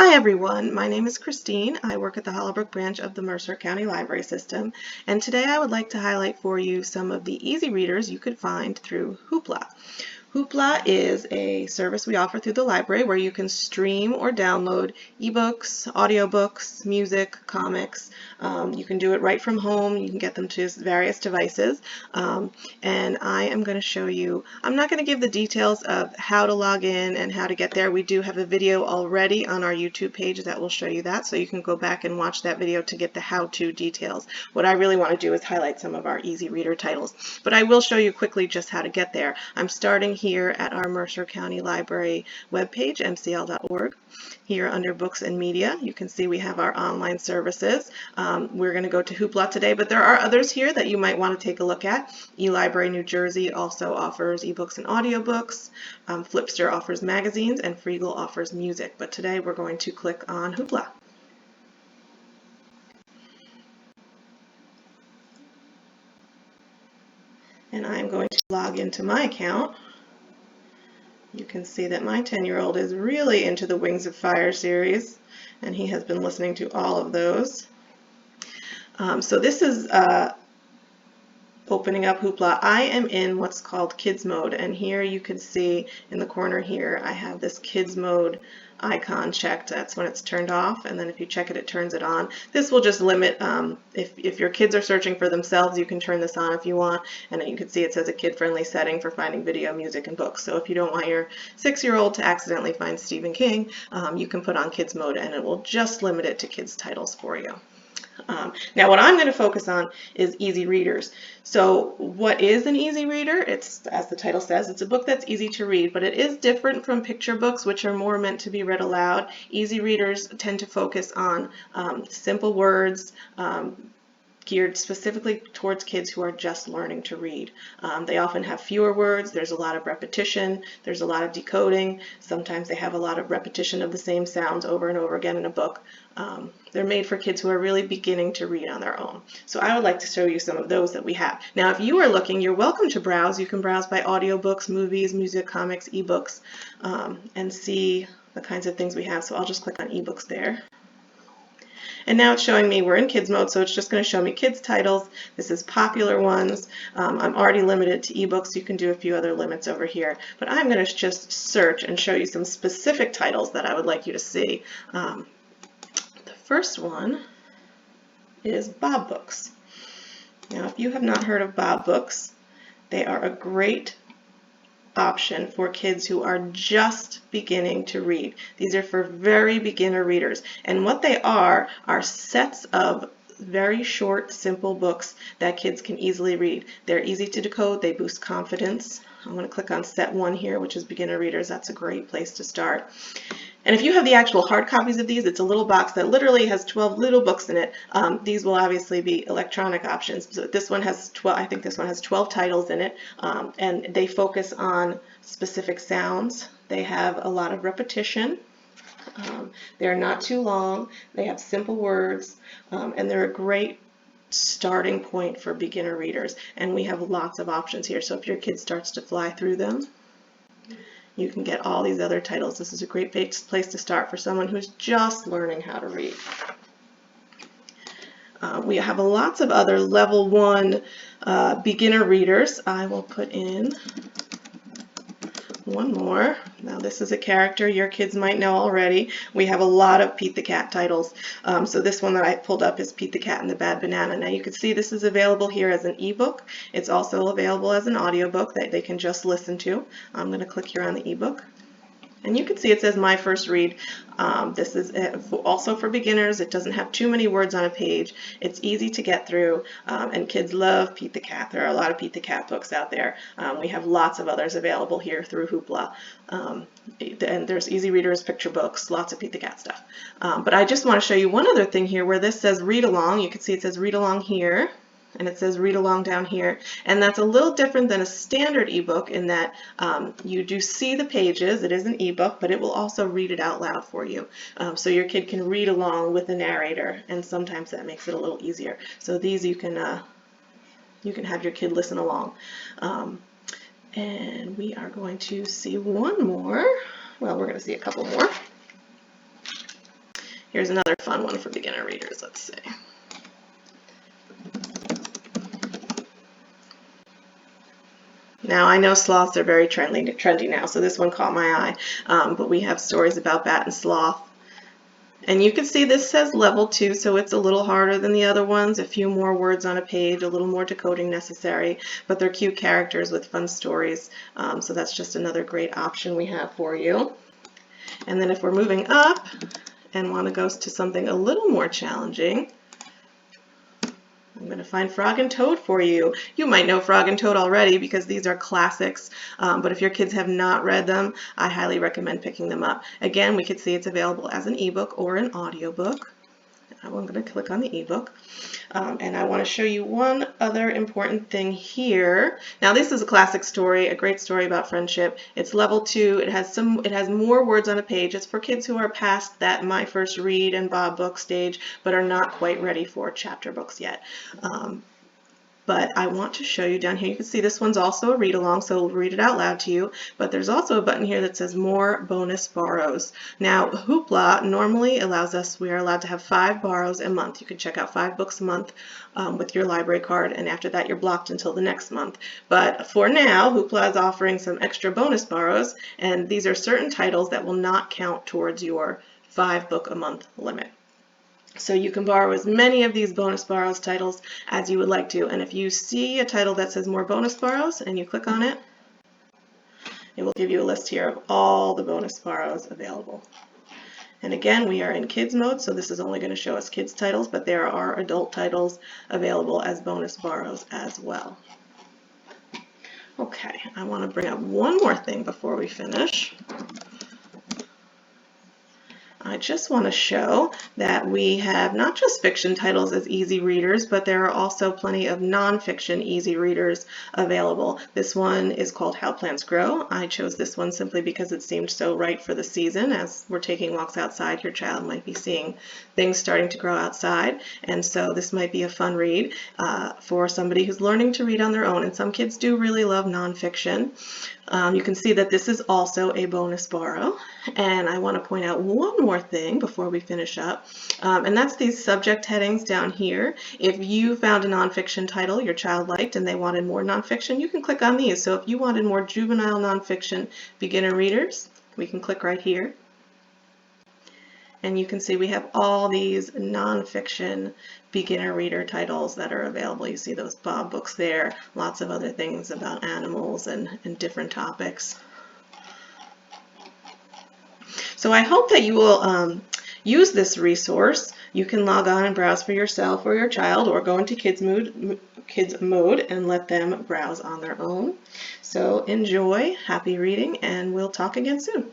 Hi everyone, my name is Christine. I work at the Hollowbrook branch of the Mercer County Library System, and today I would like to highlight for you some of the easy readers you could find through Hoopla. Hoopla is a service we offer through the library where you can stream or download ebooks, audiobooks, music, comics. You can do it right from home. You can get them to various devices. And I am going to show you, I'm not going to give the details of how to log in and how to get there. We do have a video already on our YouTube page that will show you that, so you can go back and watch that video to get the how-to details. What I really want to do is highlight some of our easy reader titles, but I will show you quickly just how to get there. I'm starting here at our Mercer County Library webpage, mcl.org. Here under Books and Media, you can see we have our online services. We're going to go to Hoopla today, but there are others here that you might want to take a look at. eLibrary New Jersey also offers ebooks and audiobooks. Flipster offers magazines, and Freegal offers music. But today we're going to click on Hoopla. And I'm going to log into my account. You can see that my 10-year-old is really into the Wings of Fire series, and he has been listening to all of those. So this is opening up Hoopla. I am in what's called Kids Mode, and here you can see in the corner here I have this Kids Mode icon checked. That's when it's turned off, and then if you check it, it turns it on. This will just limit, if your kids are searching for themselves, you can turn this on if you want, and you can see it says a kid-friendly setting for finding video, music, and books. So if you don't want your 6-year-old to accidentally find Stephen King, you can put on Kids Mode, and it will just limit it to kids titles for you. Now what I'm going to focus on is easy readers. So what is an easy reader? It's, as the title says, it's a book that's easy to read, but it is different from picture books, which are more meant to be read aloud. Easy readers tend to focus on simple words, geared specifically towards kids who are just learning to read. They often have fewer words, there's a lot of repetition, there's a lot of decoding, sometimes they have a lot of repetition of the same sounds over and over again in a book. They're made for kids who are really beginning to read on their own. So I would like to show you some of those that we have. Now if you are looking, you're welcome to browse. You can browse by audiobooks, movies, music, comics, ebooks, and see the kinds of things we have. So I'll just click on ebooks there. And now it's showing me we're in kids mode, so it's just going to show me kids titles. This is popular ones. I'm already limited to ebooks. You can do a few other limits over here, but I'm going to just search and show you some specific titles that I would like you to see. The first one is Bob Books. Now if you have not heard of Bob Books, they are a great option for kids who are just beginning to read. These are for very beginner readers, and what they are sets of very short, simple books that kids can easily read. They're easy to decode, they boost confidence. I'm going to click on set 1 here, which is beginner readers. That's a great place to start. And if you have the actual hard copies of these, it's a little box that literally has 12 little books in it. These will obviously be electronic options. So this one has 12, I think this one has 12 titles in it, and they focus on specific sounds. They have a lot of repetition. They're not too long. They have simple words, and they're a great starting point for beginner readers. And we have lots of options here. So if your kid starts to fly through them, you can get all these other titles. This is a great place to start for someone who's just learning how to read. We have lots of other level 1 beginner readers. I will put in one more. Now this is a character your kids might know already. We have a lot of Pete the Cat titles. So this one that I pulled up is Pete the Cat and the Bad Banana. Now you can see this is available here as an ebook. It's also available as an audiobook that they can just listen to. I'm going to click here on the ebook. And you can see it says My First Read. This is also for beginners. It doesn't have too many words on a page. It's easy to get through, and kids love Pete the Cat. There are a lot of Pete the Cat books out there. We have lots of others available here through Hoopla. And there's easy readers, picture books, lots of Pete the Cat stuff. But I just want to show you one other thing here where this says read along. You can see it says read along here, and it says read along down here, and that's a little different than a standard ebook in that you do see the pages. It is an ebook, but it will also read it out loud for you, so your kid can read along with the narrator, and sometimes that makes it a little easier. So these you can have your kid listen along, and we are going to see one more. Well, we're going to see a couple more. Here's another fun one for beginner readers. Let's see. Now, I know sloths are very trendy now, so this one caught my eye, but we have stories about bat and sloth. And you can see this says level 2, so it's a little harder than the other ones, a few more words on a page, a little more decoding necessary, but they're cute characters with fun stories, so that's just another great option we have for you. And then if we're moving up and want to go to something a little more challenging, I'm going to find Frog and Toad for you. You might know Frog and Toad already because these are classics, but if your kids have not read them, I highly recommend picking them up. Again, we could see it's available as an ebook or an audiobook. I'm going to click on the ebook, and I want to show you one other important thing here. Now, this is a classic story, a great story about friendship. It's level 2. It has more words on a page. It's for kids who are past that My First Read and Bob book stage, but are not quite ready for chapter books yet. But I want to show you down here. You can see this one's also a read along, so we'll read it out loud to you. But there's also a button here that says More Bonus Borrows. Now, Hoopla normally allows us, we are allowed to have 5 borrows a month. You can check out 5 books a month with your library card, and after that you're blocked until the next month. But for now, Hoopla is offering some extra bonus borrows, and these are certain titles that will not count towards your 5 book a month limit. So you can borrow as many of these bonus borrows titles as you would like to. And if you see a title that says More Bonus Borrows and you click on it, it will give you a list here of all the bonus borrows available. And again, we are in kids mode, so this is only going to show us kids titles, but there are adult titles available as bonus borrows as well. Okay, I want to bring up one more thing before we finish. I just want to show that we have not just fiction titles as easy readers, but there are also plenty of nonfiction easy readers available. This one is called How Plants Grow. I chose this one simply because it seemed so right for the season. As we're taking walks outside, your child might be seeing things starting to grow outside, and so this might be a fun read for somebody who's learning to read on their own, and some kids do really love nonfiction. You can see that this is also a bonus borrow, and I want to point out one more thing before we finish up, and that's these subject headings down here. If you found a nonfiction title your child liked and they wanted more nonfiction, you can click on these. So if you wanted more juvenile nonfiction beginner readers, we can click right here. And you can see we have all these nonfiction beginner reader titles that are available. You see those Bob books there, lots of other things about animals and different topics. So I hope that you will use this resource. You can log on and browse for yourself or your child, or go into kids mode and let them browse on their own. So enjoy, happy reading, and we'll talk again soon.